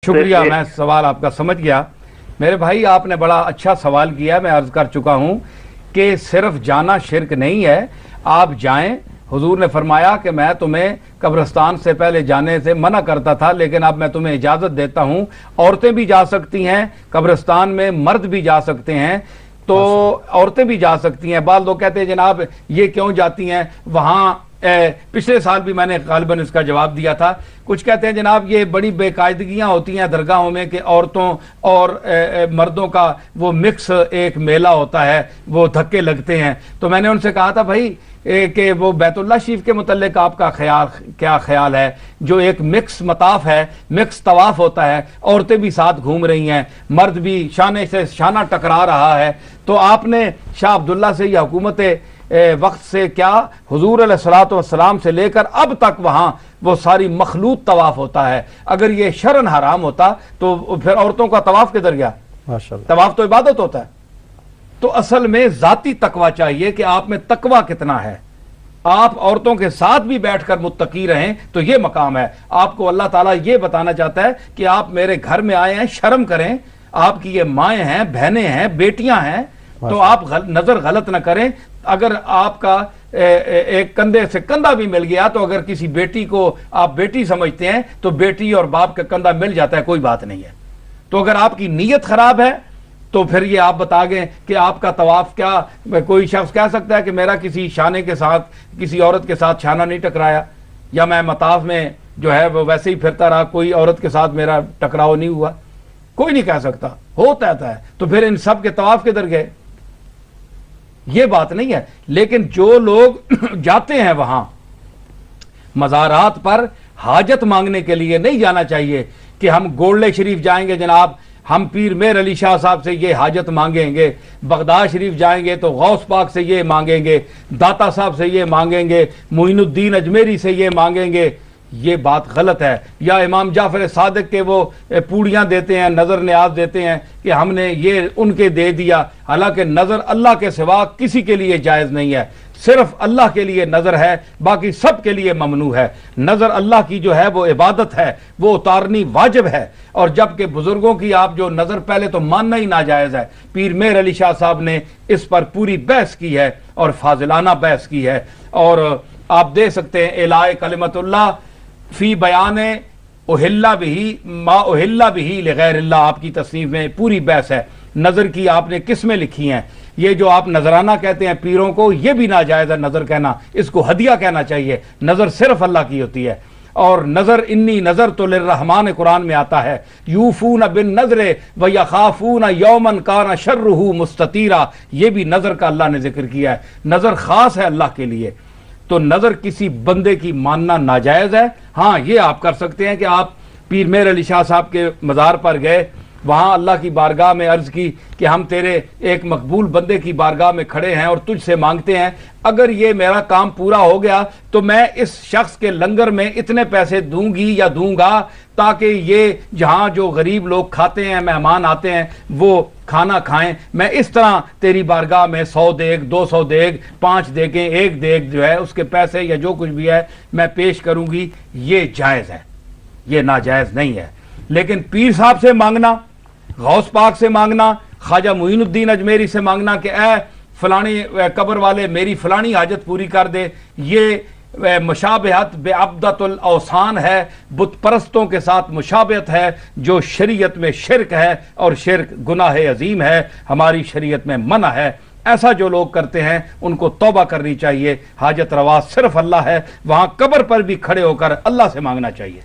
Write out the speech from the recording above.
शुक्रिया, मैं सवाल आपका समझ गया मेरे भाई। आपने बड़ा अच्छा सवाल किया। मैं अर्ज कर चुका हूं कि सिर्फ जाना शिरक नहीं है, आप जाएं। हुजूर ने फरमाया कि मैं तुम्हें कब्रिस्तान से पहले जाने से मना करता था, लेकिन अब मैं तुम्हें इजाजत देता हूं। औरतें भी जा सकती हैं कब्रिस्तान में, मर्द भी जा सकते हैं, तो औरतें भी जा सकती हैं। बाद लोग कहते हैं जनाब ये क्यों जाती हैं वहां। पिछले साल भी मैंने गालिबन इसका जवाब दिया था। कुछ कहते हैं जनाब ये बड़ी बेकायदगियां होती हैं दरगाहों में कि औरतों और मर्दों का वो मिक्स एक मेला होता है, वो धक्के लगते हैं। तो मैंने उनसे कहा था भाई कि वो बैतुल्लाह शरीफ के मुतल्लिक आपका क्या ख्याल है, जो एक मिक्स मताफ है, मिक्स तवाफ होता है, औरतें भी साथ घूम रही हैं, मर्द भी शाने से शाना टकरा रहा है। तो आपने शाह अब्दुल्ला से या हुकूमत वक्त से क्या हुजूर अलैहिस्सलातु वस्सलाम से लेकर अब तक वहां वो सारी मखलूत तवाफ होता है। अगर ये शरन हराम होता तो फिर औरतों का तवाफ किधर गया? तवाफ तो इबादत होता है। तो असल में जाती तकवा चाहिए कि आप में तकवा कितना है। आप औरतों के साथ भी बैठकर मुत्तकी रहें तो ये मकाम है। आपको अल्लाह ताला ये बताना चाहता है कि आप मेरे घर में आए हैं, शर्म करें। आपकी ये माएँ हैं, बहनें हैं, बेटियां हैं, तो आप नजर गलत ना करें। अगर आपका एक कंधे से कंधा भी मिल गया, तो अगर किसी बेटी को आप बेटी समझते हैं तो बेटी और बाप का कंधा मिल जाता है, कोई बात नहीं है। तो अगर आपकी नीयत खराब है तो फिर ये आप बता गए कि आपका तवाफ क्या। कोई शख्स कह सकता है कि मेरा किसी शाने के साथ, किसी औरत के साथ शाना नहीं टकराया, या मैं मताफ में जो है वो वैसे ही फिरता रहा, कोई औरत के साथ मेरा टकराव नहीं हुआ। कोई नहीं कह सकता, होता है। तो फिर इन सब के तवाफ किधर गए? ये बात नहीं है। लेकिन जो लोग जाते हैं वहां मज़ारात पर हाजत मांगने के लिए नहीं जाना चाहिए कि हम गोल्डे शरीफ जाएंगे जनाब, हम पीर मेर अली शाह साहब से ये हाजत मांगेंगे, बगदाद शरीफ जाएंगे तो गौस पाक से ये मांगेंगे, दाता साहब से ये मांगेंगे, मोइनुद्दीन अजमेरी से ये मांगेंगे। ये बात गलत है। या इमाम जाफर सादिक के वो पूड़ियां देते हैं, नजर न्याज देते हैं कि हमने ये उनके दे दिया, हालांकि नजर अल्लाह के सिवा किसी के लिए जायज नहीं है। सिर्फ अल्लाह के लिए नजर है, बाकी सब के लिए ममनू है। नजर अल्लाह की जो है वो इबादत है, वो उतारनी वाजिब है। और जबकि बुजुर्गों की आप जो नजर पहले तो मानना ही नाजायज है। पीर मेर अली शाह साहब ने इस पर पूरी बहस की है और फाजिलाना बहस की है। और आप दे सकते हैं इलाए कलिमतुल्लाह फी बयाने उहिल्ला बिही मा उहिल्ला बिही लिगैरिल्लाह, आपकी तस्नीफ में पूरी बहस है। नजर की आपने किस्में लिखी हैं। ये जो आप नजराना कहते हैं पीरों को, ये भी नाजायज है नजर कहना, इसको हदिया कहना चाहिए। नजर सिर्फ अल्लाह की होती है। और नजर इन्नी नजर तो लिर्रहमान कुरान में आता है, यूफून बिन नजरे व यखाफून यौमन काना शर्रुहु मुस्ततीरा। ये भी नजर का अल्लाह ने जिक्र किया है। नजर खास है अल्लाह के लिए। तो नजर किसी बंदे की मानना नाजायज है। हाँ, ये आप कर सकते हैं कि आप पीर मेर अली शाह साहब के मज़ार पर गए, वहां अल्लाह की बारगाह में अर्ज की कि हम तेरे एक मकबूल बंदे की बारगाह में खड़े हैं और तुझसे मांगते हैं, अगर ये मेरा काम पूरा हो गया तो मैं इस शख्स के लंगर में इतने पैसे दूंगी या दूंगा, ताकि ये जहां जो गरीब लोग खाते हैं, मेहमान आते हैं, वो खाना खाएं। मैं इस तरह तेरी बारगाह में 100 देग, 200 देग, 5 देगें, 1 देग जो है उसके पैसे या जो कुछ भी है मैं पेश करूंगी। ये जायज है, ये नाजायज नहीं है। लेकिन पीर साहब से मांगना, गौस पाक से मांगना, ख्वाजा मोइनुद्दीन अजमेरी से मांगना कि ए फलानी कब्र वाले मेरी फलानी हाजत पूरी कर दे, ये मुशाबहत बेअब्दतुल औसान है, बुत परस्तों के साथ मुशाबहत है, जो शरीयत में शिरक है और शिरक गुनाह अजीम है, हमारी शरीयत में मना है। ऐसा जो लोग करते हैं उनको तौबा करनी चाहिए। हाजत रवा सिर्फ अल्लाह है, वहां कब्र पर भी खड़े होकर अल्लाह से मांगना चाहिए।